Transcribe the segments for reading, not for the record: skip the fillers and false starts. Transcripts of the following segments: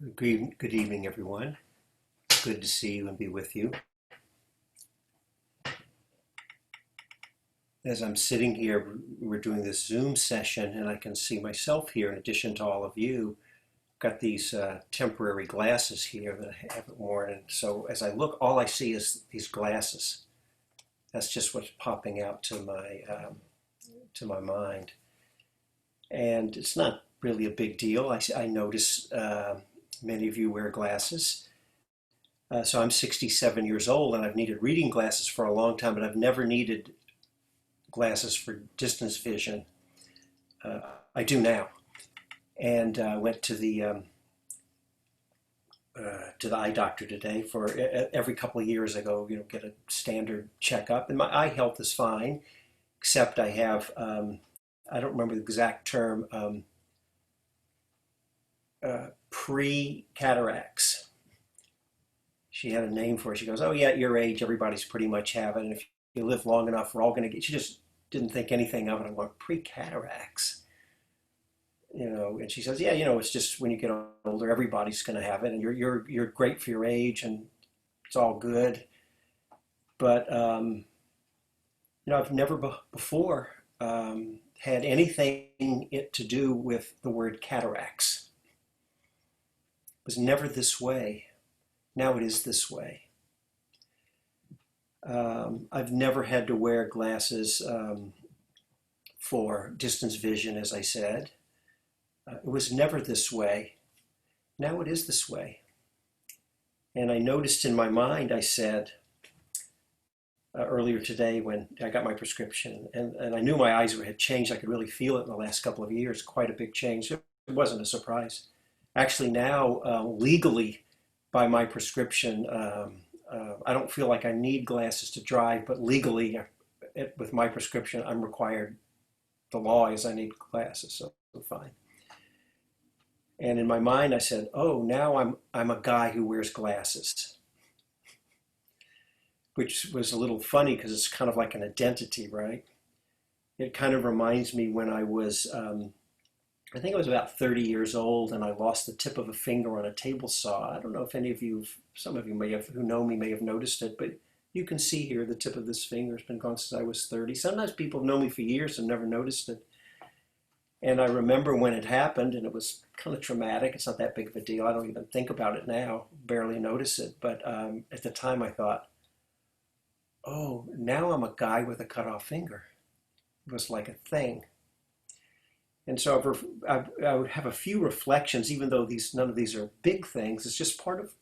Good evening, everyone. Good to see you and be with you. As I'm sitting here, we're doing this Zoom session, and I can see myself here in addition to all of you. Got these temporary glasses here that I haven't worn, and so as I look, all I see is these glasses. That's just what's popping out to my mind, and it's not really a big deal. I notice many of you wear glasses. So I'm 67 years old and I've needed reading glasses for a long time, but I've never needed glasses for distance vision. Uh, I do now. And I went to the eye doctor today for every couple of years I go, get a standard checkup. And my eye health is fine, except I have, I don't remember the exact term, pre-cataracts. She had a name for it. She goes, "Oh yeah, at your age, everybody's pretty much have it, and if you live long enough, we're all going to get." She just didn't think anything of it. I'm going, pre-cataracts, And she says, "Yeah, it's just when you get older, everybody's going to have it, and you're great for your age, and it's all good." But I've never before had anything to do with the word cataracts. It was never this way. Now it is this way. I've never had to wear glasses for distance vision, as I said. It was never this way. Now it is this way. And I noticed in my mind, I said earlier today when I got my prescription, and I knew my eyes had changed. I could really feel it in the last couple of years, quite a big change. It wasn't a surprise. Actually, now, legally, by my prescription, I don't feel like I need glasses to drive, but legally, with my prescription, I'm required. The law is I need glasses, so fine. And in my mind, I said, "Oh, now I'm a guy who wears glasses," which was a little funny because it's kind of like an identity, right? It kind of reminds me when I was, I think I was about 30 years old, and I lost the tip of a finger on a table saw. I don't know if any of you, some of you may have, who know me may have noticed it, but you can see here the tip of this finger has been gone since I was 30. Sometimes people have known me for years and never noticed it. And I remember when it happened, and it was kind of traumatic. It's not that big of a deal. I don't even think about it now, barely notice it. But at the time I thought, "Oh, now I'm a guy with a cut off finger." It was like a thing. And so I would have a few reflections, even though none of these are big things. It's just part of,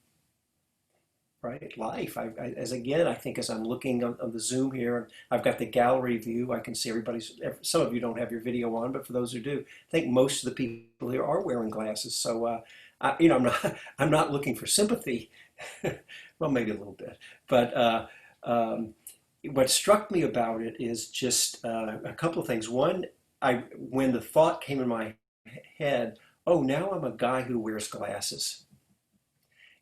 right, life. I think as I'm looking on the Zoom here, I've got the gallery view. I can see everybody's. Some of you don't have your video on, but for those who do, I think most of the people here are wearing glasses. So, I'm not looking for sympathy. Well, maybe a little bit, but what struck me about it is just a couple of things. One, when the thought came in my head, "Oh, now I'm a guy who wears glasses."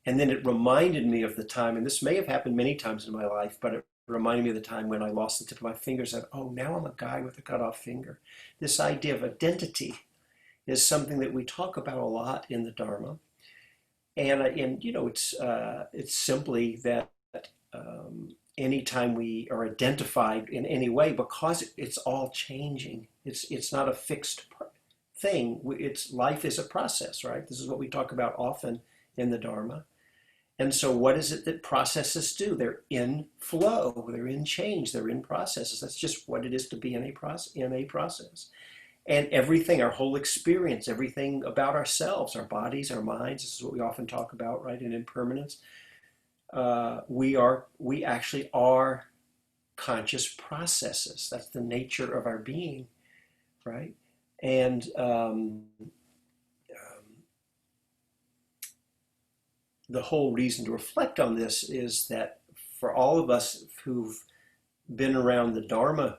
And then it reminded me of the time, and this may have happened many times in my life, but it reminded me of the time when I lost the tip of my finger. Said, "Oh, now I'm a guy with a cut off finger." This idea of identity is something that we talk about a lot in the Dharma. And it's simply that anytime we are identified in any way, because it's all changing. It's not a fixed thing. Life is a process, right? This is what we talk about often in the Dharma. And so what is it that processes do? They're in flow, they're in change, they're in processes. That's just what it is to be in a process. And everything, our whole experience, everything about ourselves, our bodies, our minds, this is what we often talk about, right, in impermanence. We actually are conscious processes. That's the nature of our being, right? And the whole reason to reflect on this is that for all of us who've been around the Dharma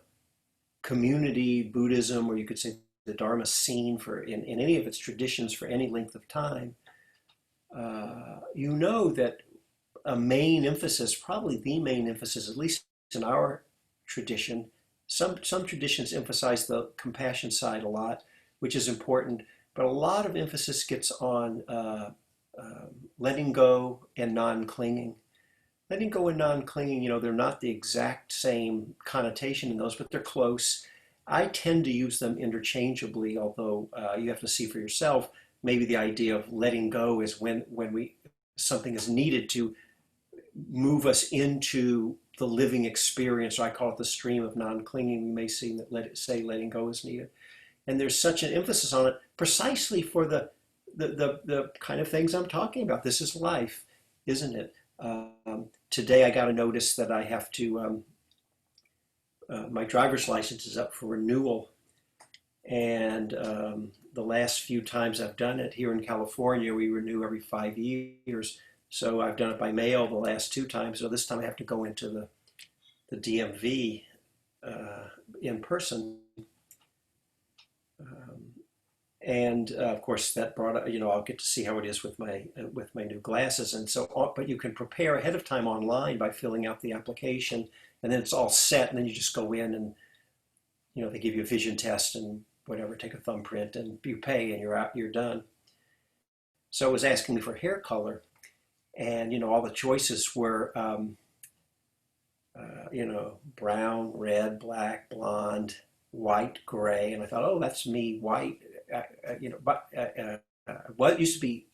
community, Buddhism, or you could say the Dharma scene in any of its traditions for any length of time, you know that a main emphasis, probably the main emphasis, at least in our tradition, some traditions emphasize the compassion side a lot, which is important, but a lot of emphasis gets on letting go and non-clinging. Letting go and non-clinging, they're not the exact same connotation in those, but they're close. I tend to use them interchangeably, although you have to see for yourself. Maybe the idea of letting go is when something is needed to move us into the living experience, or I call it the stream of non-clinging. We may see that letting go is needed. And there's such an emphasis on it precisely for the kind of things I'm talking about. This is life, isn't it? Today I got a notice that I have to, my driver's license is up for renewal. And the last few times I've done it here in California, we renew every 5 years. So I've done it by mail the last 2 times. So this time I have to go into the DMV in person. And of course that brought up, I'll get to see how it is with my new glasses and so on. But you can prepare ahead of time online by filling out the application, and then it's all set. And then you just go in and, they give you a vision test and whatever, take a thumbprint and you pay and you're out, you're done. So it was asking me for hair color, and all the choices were, brown, red, black, blonde, white, gray, and I thought, oh, that's me, white. Well, it used to be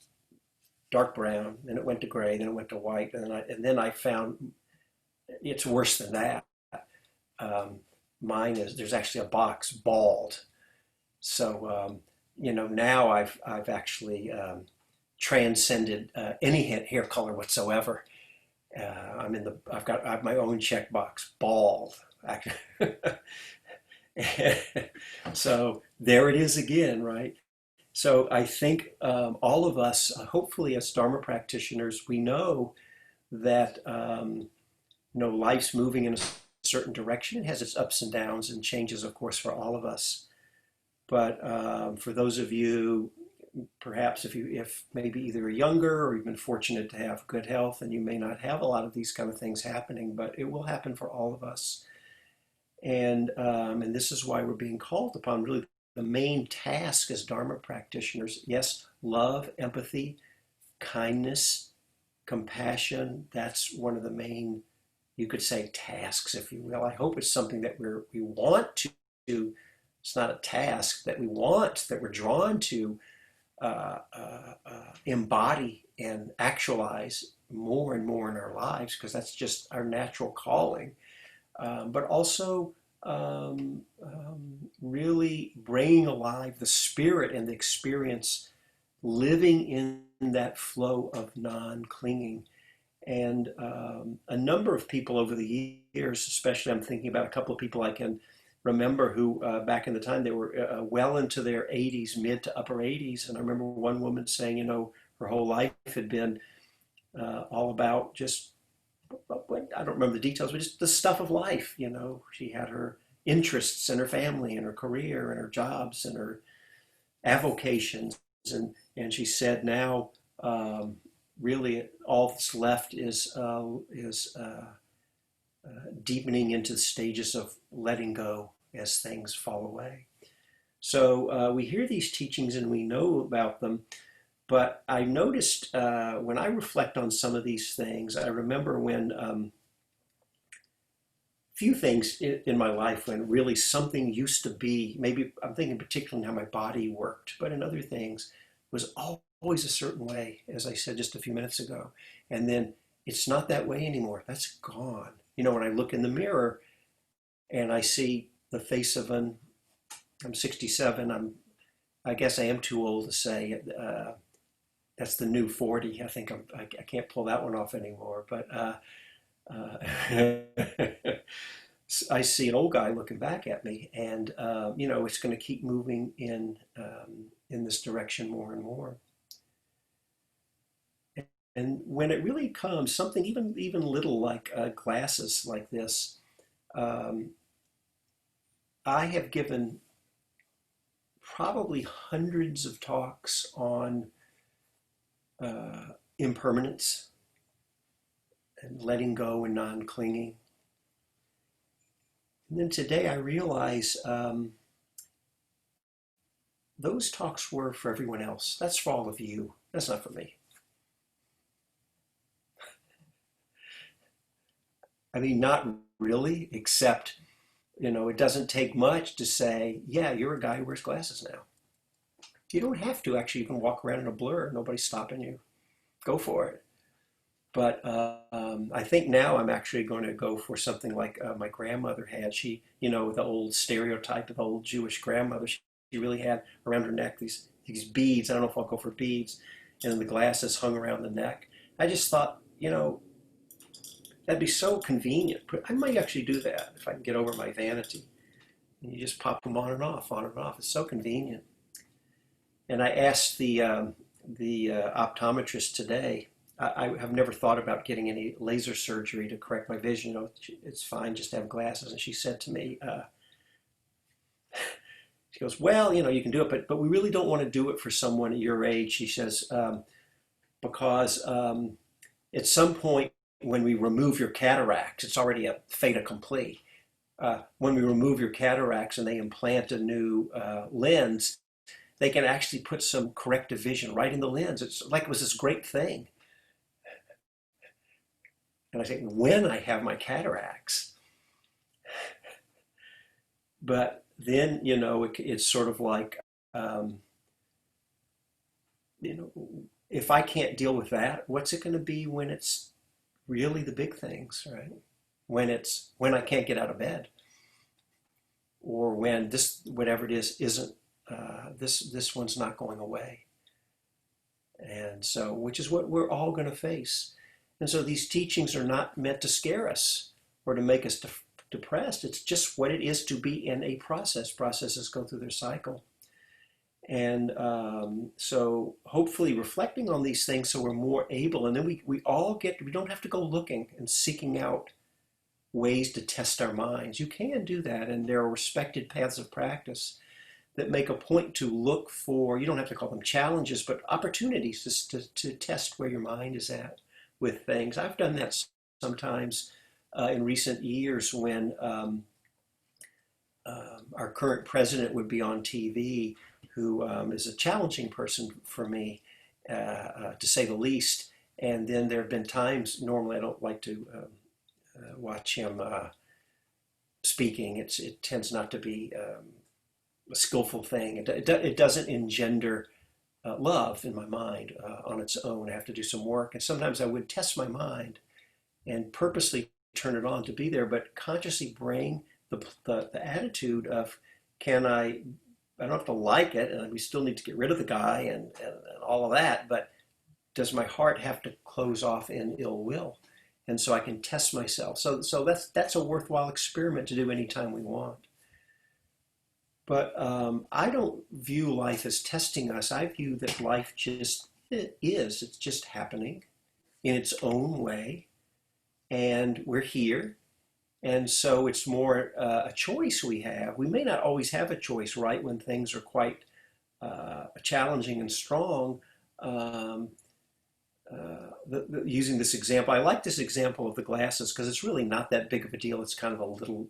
dark brown, then it went to gray, then it went to white, and then I found it's worse than that. Mine is, there's actually a box, bald. So now I've actually transcended any hair color whatsoever. I have my own checkbox, bald. So there it is again, right? So I think all of us, hopefully as Dharma practitioners, we know that life's moving in a certain direction. It has its ups and downs and changes, of course, for all of us. But for those of you, perhaps if maybe either younger or you've been fortunate to have good health, and you may not have a lot of these kind of things happening, but it will happen for all of us. And this is why we're being called upon. Really, the main task as Dharma practitioners, yes, love, empathy, kindness, compassion. That's one of the main, you could say, tasks, if you will. I hope it's something that we want to do. It's not a task that we want, that we're drawn to embody and actualize more and more in our lives, because that's just our natural calling. But also really bringing alive the spirit and the experience, living in that flow of non-clinging. And a number of people over the years, especially I'm thinking about a couple of people I can remember who back in the time, they were well into their 80s, mid to upper 80s. And I remember one woman saying, her whole life had been all about just, I don't remember the details, but just the stuff of life. She had her interests and her family and her career and her jobs and her avocations. And she said now, really all that's left is deepening into the stages of letting go as things fall away. So we hear these teachings and we know about them. But I noticed when I reflect on some of these things, I remember when few things in my life when really something used to be, maybe I'm thinking particularly in how my body worked, but in other things was always a certain way, as I said just a few minutes ago. And then it's not that way anymore. That's gone. When I look in the mirror and I see the face of I'm 67, I guess I am too old to say that's the new 40. I think I can't pull that one off anymore. But I see an old guy looking back at me, and it's going to keep moving in this direction more and more. And when it really comes, something even little like glasses like this, I have given probably hundreds of talks on impermanence and letting go and non-clinging. And then today I realize those talks were for everyone else. That's for all of you. That's not for me. I mean, not really, except, it doesn't take much to say, yeah, you're a guy who wears glasses now. You don't have to actually. You can walk around in a blur. Nobody's stopping you. Go for it. But I think now I'm actually going to go for something like my grandmother had. She, the old stereotype of the old Jewish grandmother. She really had around her neck these beads. I don't know if I'll go for beads, and the glasses hung around the neck. I just thought, that'd be so convenient. I might actually do that if I can get over my vanity. And you just pop them on and off, on and off. It's so convenient. And I asked the optometrist today. I have never thought about getting any laser surgery to correct my vision. It's fine just to have glasses. And she said to me, she goes, well, you can do it, but we really don't want to do it for someone at your age. She says, because at some point when we remove your cataracts, it's already a fait accompli. When we remove your cataracts and they implant a new lens, they can actually put some corrective vision right in the lens. It's like it was this great thing. And I say, when I have my cataracts. But then, it's sort of like, if I can't deal with that, what's it going to be when it's really the big things, right? When I can't get out of bed, or when this, whatever it is, isn't, this one's not going away. And so, which is what we're all going to face. And so these teachings are not meant to scare us or to make us depressed. It's just what it is to be in a process. Processes go through their cycle. And so hopefully reflecting on these things so we're more able, and then we don't have to go looking and seeking out ways to test our minds. You can do that, and there are respected paths of practice that make a point to look for, you don't have to call them challenges, but opportunities to test where your mind is at with things. I've done that sometimes in recent years when our current president would be on TV, who is a challenging person for me, to say the least. And then there have been times, normally I don't like to watch him speaking. It tends not to be a skillful thing. It doesn't engender love in my mind on its own. I have to do some work. And sometimes I would test my mind and purposely turn it on to be there, but consciously bring the attitude of, I don't have to like it, and we still need to get rid of the guy and all of that, but does my heart have to close off in ill will? And so I can test myself. So that's a worthwhile experiment to do anytime we want. But I don't view life as testing us. I view that life just is. It's just happening in its own way. And we're here. And so it's more a choice we have. We may not always have a choice, right, when things are quite challenging and strong. Using this example, I like this example of the glasses because it's really not that big of a deal. It's kind of a little,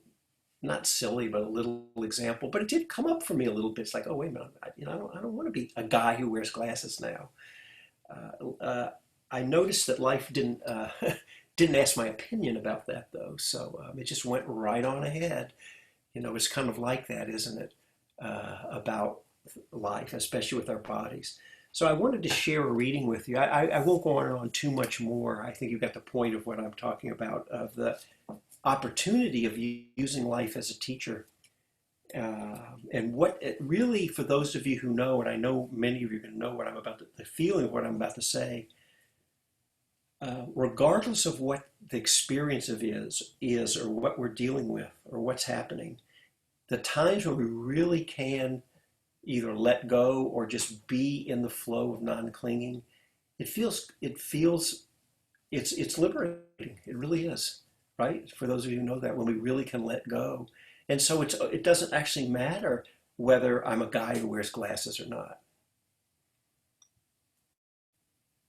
not silly, but a little example. But it did come up for me a little bit. It's like, oh, wait a minute, I don't want to be a guy who wears glasses now. I noticed that life didn't ask my opinion about that, though. So it just went right on ahead. It's kind of like that, isn't it? About life, especially with our bodies. So I wanted to share a reading with you. I won't go on and on too much more. I think you got the point of what I'm talking about, of the opportunity of using life as a teacher. And what it really, for those of you who know, and I know many of you are going to know what I'm about the feeling of what I'm about to say, regardless of what the experience of is or what we're dealing with or what's happening, the times when we really can either let go or just be in the flow of non-clinging, it's liberating. It really is, right? For those of you who know that, when we really can let go. And so it doesn't actually matter whether I'm a guy who wears glasses or not,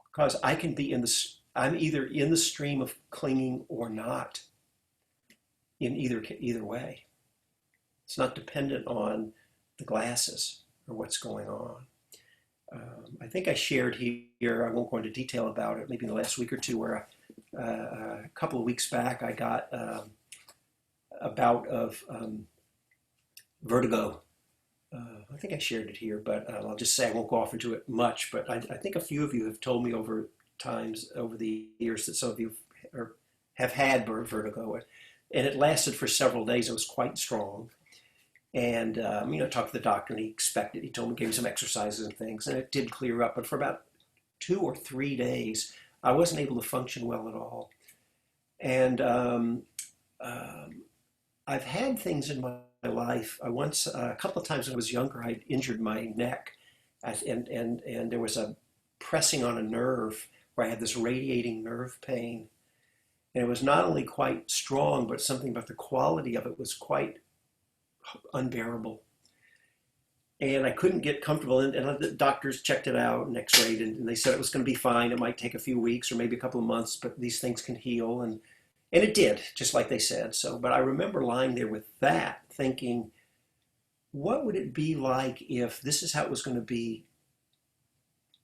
because I can be I'm either in the stream of clinging or not, in either way. It's not dependent on the glasses or what's going on. I think I shared here, I won't go into detail about it, maybe in the last week or two, where a couple of weeks back, I got a bout of vertigo. I think I shared it here, but I'll just say I won't go off into it much. But I think a few of you have told me over the years that some of you have had vertigo, and it lasted for several days. It was quite strong, and I talked to the doctor, and he expected. He told me, gave me some exercises and things, and it did clear up. But for about 2 or 3 days, I wasn't able to function well at all, and I've had things in my life. I once, a couple of times when I was younger, I injured my neck, and there was a pressing on a nerve where I had this radiating nerve pain, and it was not only quite strong, but something about the quality of it was quite unbearable. And I couldn't get comfortable, and the doctors checked it out and X-rayed, and they said it was going to be fine. It might take a few weeks or maybe a couple of months, but these things can heal, and it did, just like they said. So, but I remember lying there with that, thinking, what would it be like if this is how it was going to be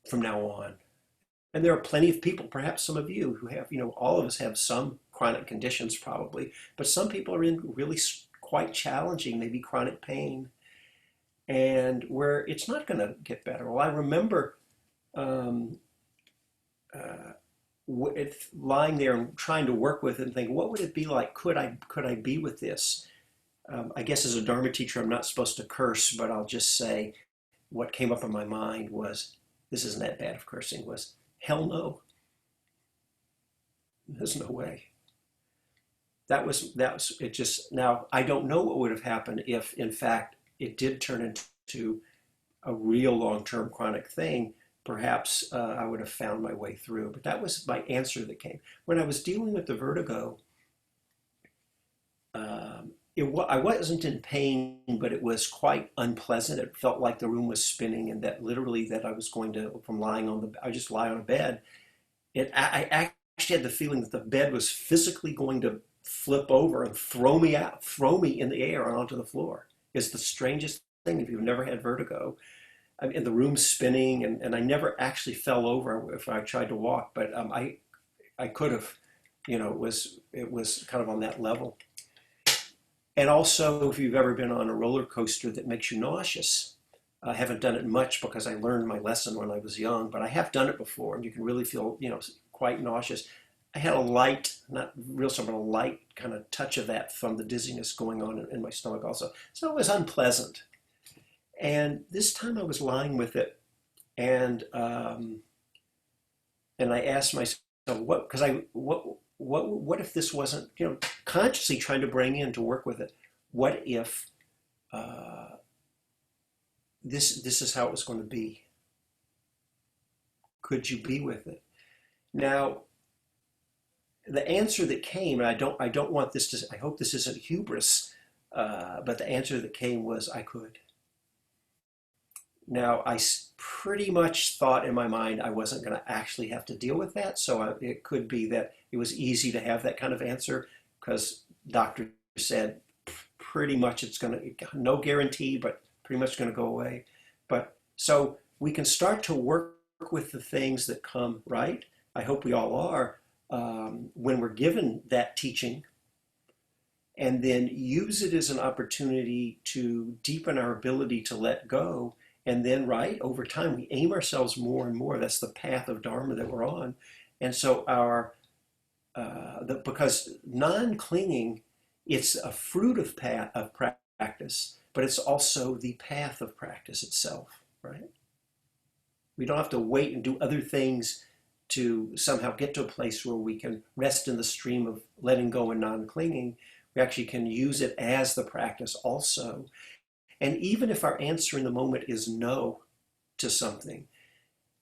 from now on? And there are plenty of people, perhaps some of you, who have, all of us have some chronic conditions probably, but some people are in really quite challenging, maybe chronic pain, and where it's not going to get better. Well, I remember lying there and trying to work with it and think, what would it be like? Could I be with this? I guess as a Dharma teacher, I'm not supposed to curse, but I'll just say what came up in my mind was, this isn't that bad of cursing, was, hell no. There's no way. That was it. Just now, I don't know what would have happened if, in fact, it did turn into a real long-term chronic thing. Perhaps I would have found my way through. But that was my answer that came. When I was dealing with the vertigo, I wasn't in pain, but it was quite unpleasant. It felt like the room was spinning, and that literally that I was going to, from lying on I just lie on a bed. I actually had the feeling that the bed was physically going to flip over and throw me in the air and onto the floor. It's the strangest thing if you've never had vertigo. I mean, the room's spinning, and I never actually fell over if I tried to walk, but I could have, it was kind of on that level. And also, if you've ever been on a roller coaster that makes you nauseous, I haven't done it much because I learned my lesson when I was young, but I have done it before, and you can really feel, quite nauseous. I had a light, not real something, a light kind of touch of that from the dizziness going on in my stomach also. So it was unpleasant. And this time I was lying with it, and I asked myself, what if this wasn't, consciously trying to bring in to work with it, what if this is how it was going to be? Could you be with it? Now, the answer that came, and I don't want this to, I hope this isn't hubris, but the answer that came was, I could. Now, I pretty much thought in my mind I wasn't going to actually have to deal with that, so it could be that it was easy to have that kind of answer, because doctor said pretty much it's going to, no guarantee, but pretty much going to go away. But so we can start to work with the things that come, right? I hope we all are, when we're given that teaching, and then use it as an opportunity to deepen our ability to let go. And then, right, over time, we aim ourselves more and more. That's the path of Dharma that we're on. And so because non-clinging, it's a fruit of practice, but it's also the path of practice itself, right? We don't have to wait and do other things to somehow get to a place where we can rest in the stream of letting go and non-clinging. We actually can use it as the practice also. And even if our answer in the moment is no to something,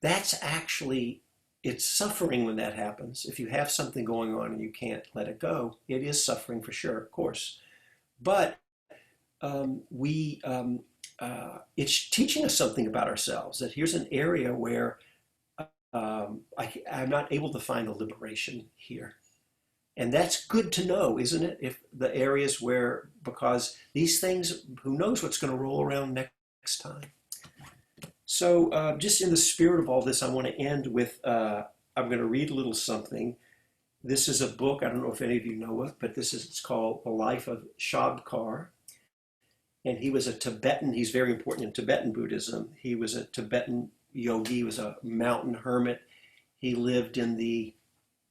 that's actually, it's suffering when that happens. If you have something going on and you can't let it go, it is suffering for sure, of course. But it's teaching us something about ourselves, that here's an area where I'm not able to find a liberation here. And that's good to know, isn't it? If the areas where, because these things, who knows what's going to roll around next time. So just in the spirit of all this, I want to end with, I'm going to read a little something This is a book, I don't know if any of you know it, but it's called The Life of Shabkar. And he was a Tibetan, he's very important in Tibetan Buddhism. He was a Tibetan yogi, he was a mountain hermit. He lived in the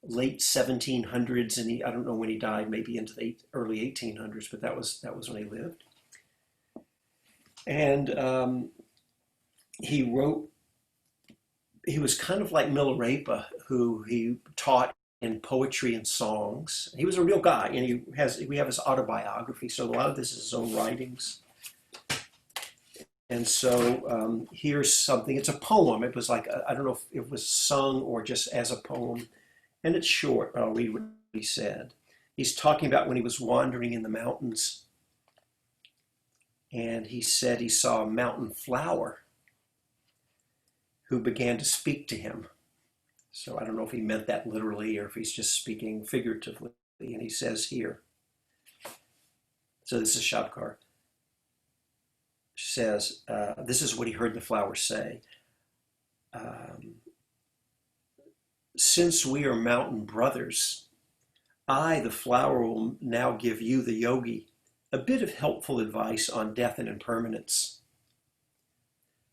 late 1700s, and I don't know when he died, maybe into the early 1800s, but that was when he lived. And he was kind of like Milarepa, who he taught in poetry and songs. He was a real guy, and we have his autobiography, so a lot of this is his own writings. And so here's something, it's a poem. It was like, I don't know if it was sung or just as a poem. And it's short, but I'll read what he said. He's talking about when he was wandering in the mountains. And he said he saw a mountain flower who began to speak to him. So I don't know if he meant that literally or if he's just speaking figuratively. And he says here, so this is Shabkar, says, this is what he heard the flower say. Since we are mountain brothers, I, the flower, will now give you, the yogi, a bit of helpful advice on death and impermanence.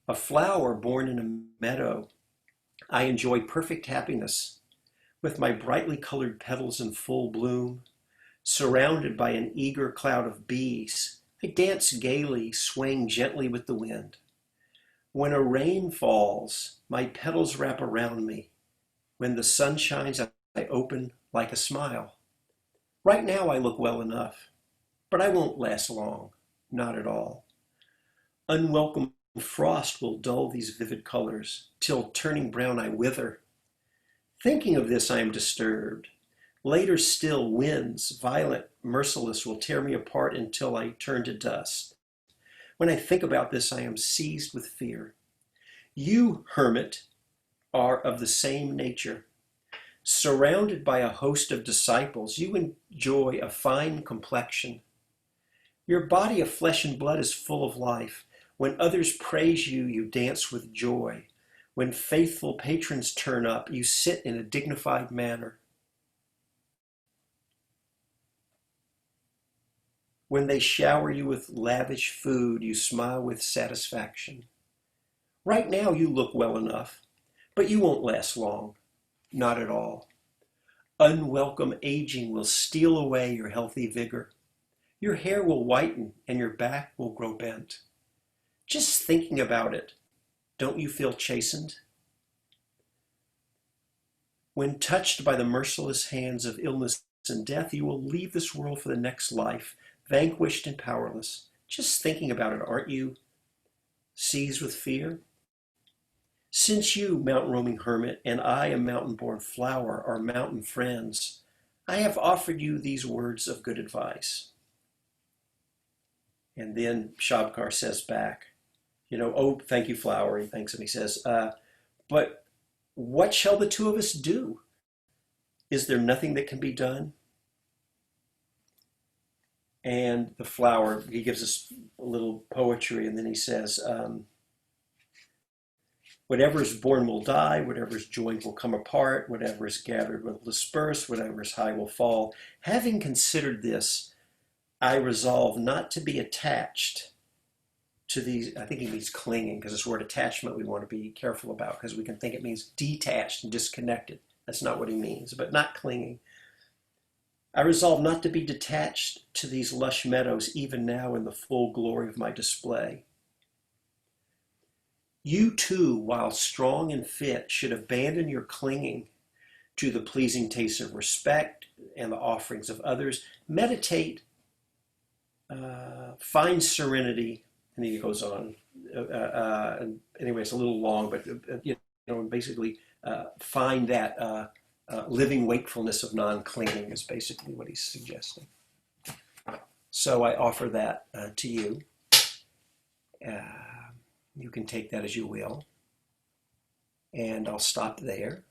A flower born in a meadow, I enjoy perfect happiness, with my brightly colored petals in full bloom, surrounded by an eager cloud of bees. I dance gaily, swaying gently with the wind. When a rain falls, my petals wrap around me. When the sun shines, I open like a smile. Right now I look well enough, but I won't last long, not at all. Unwelcome frost will dull these vivid colors, till turning brown I wither. Thinking of this I am disturbed. Later still, winds, violent, merciless, will tear me apart until I turn to dust. When I think about this, I am seized with fear. You, hermit, are of the same nature. Surrounded by a host of disciples, you enjoy a fine complexion. Your body of flesh and blood is full of life. When others praise you, you dance with joy. When faithful patrons turn up, you sit in a dignified manner. When they shower you with lavish food, you smile with satisfaction. Right now you look well enough, but you won't last long, not at all. Unwelcome aging will steal away your healthy vigor. Your hair will whiten and your back will grow bent. Just thinking about it, don't you feel chastened? When touched by the merciless hands of illness and death, you will leave this world for the next life, vanquished and powerless. Just thinking about it, aren't you seized with fear? Since you, mountain-roaming hermit, and I, a mountain-born flower, are mountain friends, I have offered you these words of good advice. And then Shabkar says back, oh, thank you, flower. He thanks him. He says, but what shall the two of us do? Is there nothing that can be done? And the flower, he gives us a little poetry, and then he says, whatever is born will die, whatever is joined will come apart, whatever is gathered will disperse, whatever is high will fall. Having considered this, I resolve not to be attached to these. I think he means clinging, because this word attachment we want to be careful about, because we can think it means detached and disconnected. That's not what he means, but not clinging. I resolve not to be detached to these lush meadows, even now in the full glory of my display. You too, while strong and fit, should abandon your clinging to the pleasing taste of respect and the offerings of others. Meditate, find serenity, and he goes on. Anyway, it's a little long, but basically find that living wakefulness of non-clinging is basically what he's suggesting. So I offer that to you. You can take that as you will. And I'll stop there.